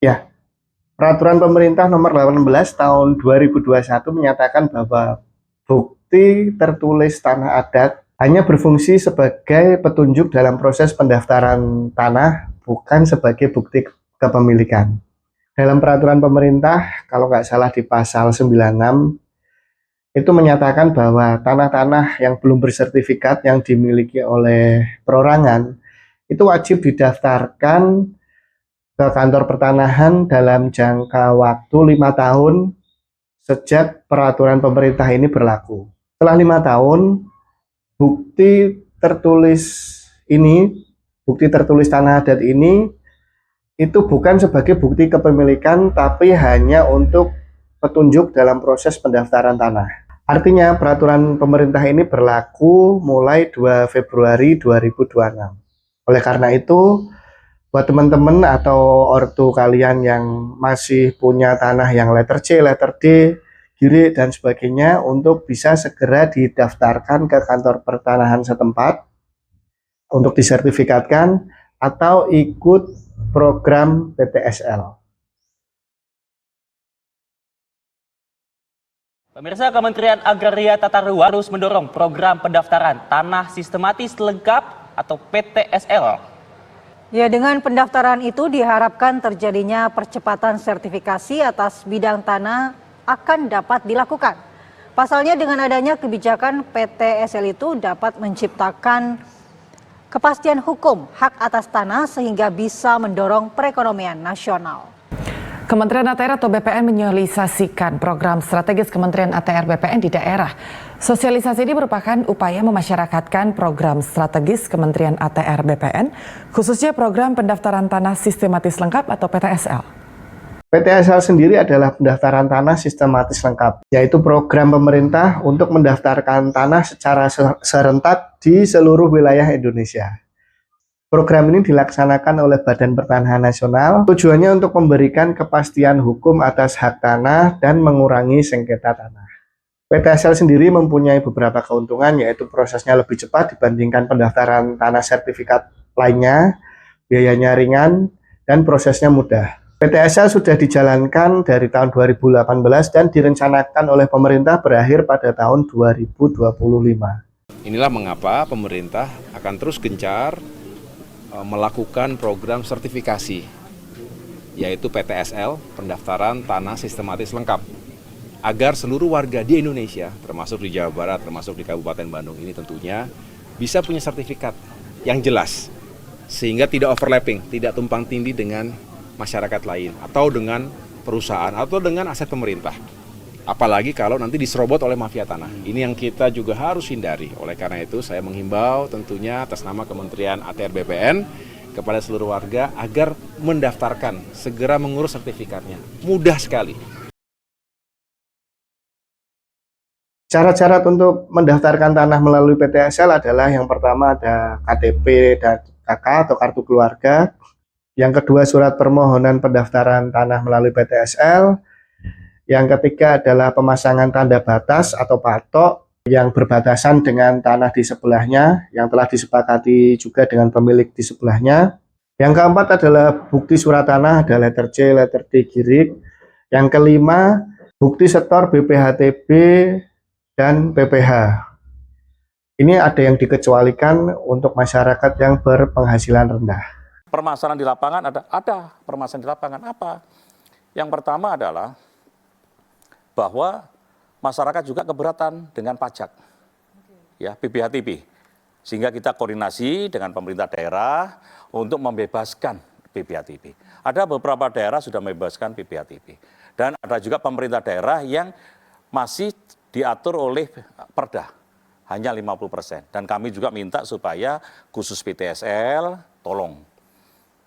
Ya, peraturan pemerintah nomor 18 tahun 2021 menyatakan bahwa bukti tertulis tanah adat hanya berfungsi sebagai petunjuk dalam proses pendaftaran tanah, bukan sebagai bukti kepemilikan. Dalam peraturan pemerintah, kalau nggak salah di pasal 96, itu menyatakan bahwa tanah-tanah yang belum bersertifikat yang dimiliki oleh perorangan itu wajib didaftarkan ke kantor pertanahan dalam jangka waktu 5 tahun sejak peraturan pemerintah ini berlaku. Setelah 5 tahun, bukti tertulis ini, bukti tertulis tanah adat ini itu bukan sebagai bukti kepemilikan, tapi hanya untuk petunjuk dalam proses pendaftaran tanah. Artinya peraturan pemerintah ini berlaku mulai 2 Februari 2026. Oleh karena itu, buat teman-teman atau ortu kalian yang masih punya tanah yang letter C, letter D, girik dan sebagainya untuk bisa segera didaftarkan ke kantor pertanahan setempat untuk disertifikatkan atau ikut program PTSL. Pemirsa, Kementerian Agraria Tata Ruang terus mendorong program pendaftaran tanah sistematis lengkap atau PTSL. Ya, dengan pendaftaran itu diharapkan terjadinya percepatan sertifikasi atas bidang tanah akan dapat dilakukan. Pasalnya dengan adanya kebijakan PTSL itu dapat menciptakan kepastian hukum hak atas tanah sehingga bisa mendorong perekonomian nasional. Kementerian ATR atau BPN menyosialisasikan program strategis Kementerian ATR BPN di daerah. Sosialisasi ini merupakan upaya memasyarakatkan program strategis Kementerian ATR BPN, khususnya program pendaftaran tanah sistematis lengkap atau PTSL. PTSL sendiri adalah pendaftaran tanah sistematis lengkap, yaitu program pemerintah untuk mendaftarkan tanah secara serentak di seluruh wilayah Indonesia. Program ini dilaksanakan oleh Badan Pertanahan Nasional, tujuannya untuk memberikan kepastian hukum atas hak tanah dan mengurangi sengketa tanah. PTSL sendiri mempunyai beberapa keuntungan, yaitu prosesnya lebih cepat dibandingkan pendaftaran tanah sertifikat lainnya, biayanya ringan, dan prosesnya mudah. PTSL sudah dijalankan dari tahun 2018 dan direncanakan oleh pemerintah berakhir pada tahun 2025. Inilah mengapa pemerintah akan terus gencar melakukan program sertifikasi, yaitu PTSL, pendaftaran tanah sistematis lengkap, agar seluruh warga di Indonesia, termasuk di Jawa Barat, termasuk di Kabupaten Bandung ini tentunya, bisa punya sertifikat yang jelas, sehingga tidak overlapping, tidak tumpang tindih dengan masyarakat lain, atau dengan perusahaan, atau dengan aset pemerintah. Apalagi kalau nanti diserobot oleh mafia tanah. Ini yang kita juga harus hindari. Oleh karena itu saya menghimbau tentunya atas nama Kementerian ATR BPN kepada seluruh warga agar mendaftarkan, segera mengurus sertifikatnya. Mudah sekali. Syarat-syarat untuk mendaftarkan tanah melalui PTSL adalah yang pertama ada KTP dan KK atau kartu keluarga. Yang kedua surat permohonan pendaftaran tanah melalui PTSL. Yang ketiga adalah pemasangan tanda batas atau patok yang berbatasan dengan tanah di sebelahnya, yang telah disepakati juga dengan pemilik di sebelahnya. Yang keempat adalah bukti surat tanah, ada letter C, letter D, girik. Yang kelima, bukti setor BPHTB dan PPH. Ini ada yang dikecualikan untuk masyarakat yang berpenghasilan rendah. Permasalahan di lapangan ada permasalahan di lapangan apa? Yang pertama adalah bahwa masyarakat juga keberatan dengan pajak, ya PPHTB, sehingga kita koordinasi dengan pemerintah daerah untuk membebaskan PPHTB. Ada beberapa daerah sudah membebaskan PPHTB, dan ada juga pemerintah daerah yang masih diatur oleh Perda, hanya 50%. Dan kami juga minta supaya khusus PTSL tolong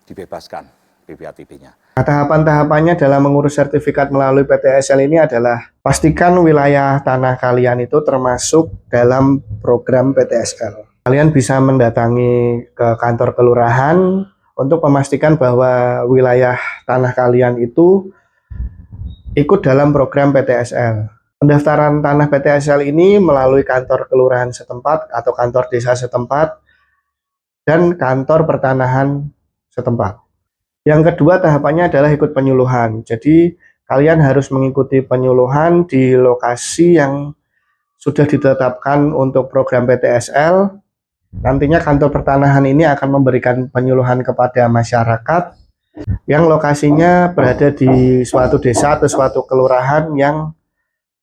dibebaskan PPHTB-nya. Tahapan-tahapannya dalam mengurus sertifikat melalui PTSL ini adalah pastikan wilayah tanah kalian itu termasuk dalam program PTSL. Kalian bisa mendatangi ke kantor kelurahan untuk memastikan bahwa wilayah tanah kalian itu ikut dalam program PTSL. Pendaftaran tanah PTSL ini melalui kantor kelurahan setempat atau kantor desa setempat dan kantor pertanahan setempat. Yang kedua tahapannya adalah ikut penyuluhan. Jadi kalian harus mengikuti penyuluhan di lokasi yang sudah ditetapkan untuk program PTSL. Nantinya kantor pertanahan ini akan memberikan penyuluhan kepada masyarakat yang lokasinya berada di suatu desa atau suatu kelurahan yang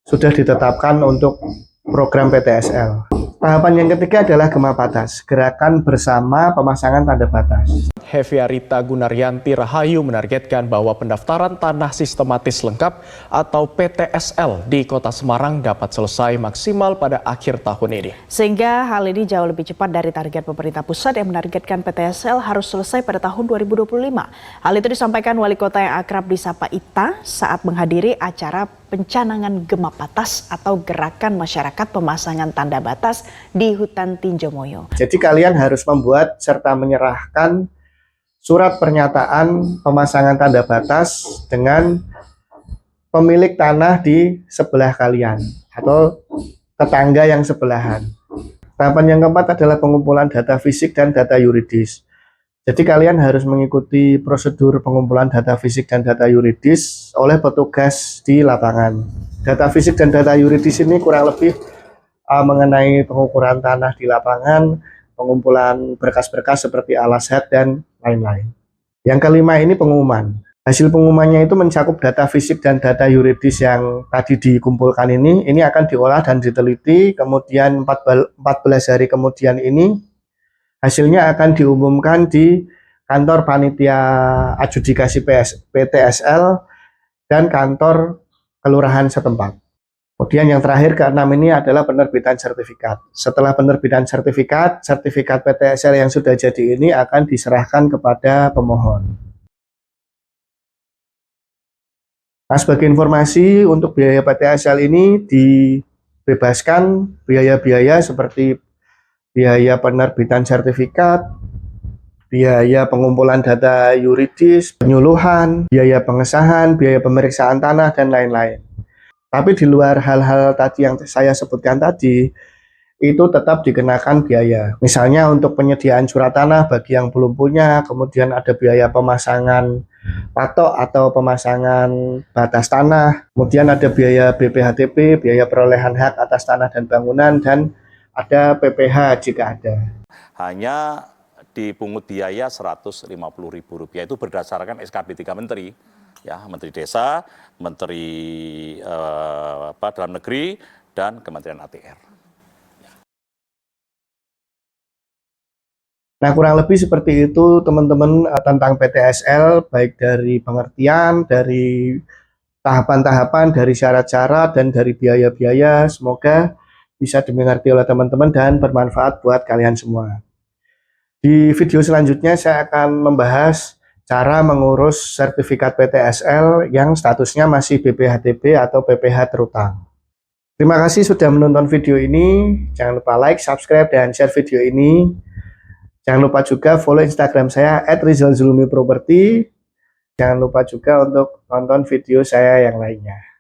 sudah ditetapkan untuk program PTSL. Tahapan yang ketiga adalah Gema Batas, gerakan bersama pemasangan tanda batas. Heviarita Gunaryanti Rahayu menargetkan bahwa pendaftaran tanah sistematis lengkap atau PTSL di Kota Semarang dapat selesai maksimal pada akhir tahun ini. Sehingga hal ini jauh lebih cepat dari target pemerintah pusat yang menargetkan PTSL harus selesai pada tahun 2025. Hal itu disampaikan Wali Kota yang akrab disapa Ita saat menghadiri acara pencanangan Gema Batas atau Gerakan Masyarakat Pemasangan Tanda Batas di Hutan Tinjomoyo. Jadi kalian harus membuat serta menyerahkan surat pernyataan pemasangan tanda batas dengan pemilik tanah di sebelah kalian atau tetangga yang sebelahan. Tahapan yang keempat adalah pengumpulan data fisik dan data yuridis. Jadi kalian harus mengikuti prosedur pengumpulan data fisik dan data yuridis oleh petugas di lapangan. Data fisik dan data yuridis ini kurang lebih mengenai pengukuran tanah di lapangan, pengumpulan berkas-berkas seperti alas HED dan lain-lain. Yang kelima ini pengumuman. Hasil pengumumannya itu mencakup data fisik dan data yuridis yang tadi dikumpulkan ini akan diolah dan diteliti, kemudian 14 hari kemudian ini hasilnya akan diumumkan di kantor panitia adjudikasi PTSL dan kantor kelurahan setempat. Kemudian yang terakhir keenam ini adalah penerbitan sertifikat. Setelah penerbitan sertifikat PTSL yang sudah jadi ini akan diserahkan kepada pemohon. Nah, sebagai informasi untuk biaya PTSL ini dibebaskan biaya-biaya seperti biaya penerbitan sertifikat, biaya pengumpulan data yuridis, penyuluhan, biaya pengesahan, biaya pemeriksaan tanah, dan lain-lain. Tapi di luar hal-hal tadi yang saya sebutkan tadi, itu tetap dikenakan biaya. Misalnya untuk penyediaan surat tanah bagi yang belum punya, kemudian ada biaya pemasangan patok atau pemasangan batas tanah, kemudian ada biaya BPHTP, biaya perolehan hak atas tanah dan bangunan, dan ada PPH jika ada. Hanya dipungut biaya Rp150.000 itu berdasarkan SKB 3 Menteri, ya, Menteri Desa, Menteri Dalam Negeri, dan Kementerian ATR. Nah, kurang lebih seperti itu teman-teman tentang PTSL, baik dari pengertian, dari tahapan-tahapan, dari syarat-syarat, dan dari biaya-biaya. Semoga bisa dimengerti oleh teman-teman dan bermanfaat buat kalian semua. Di video selanjutnya saya akan membahas cara mengurus sertifikat PTSL yang statusnya masih BPHTB atau PPH terutang. Terima kasih sudah menonton video ini. Jangan lupa like, subscribe, dan share video ini. Jangan lupa juga follow Instagram saya @rizalzulumiproperty. Jangan lupa juga untuk nonton video saya yang lainnya.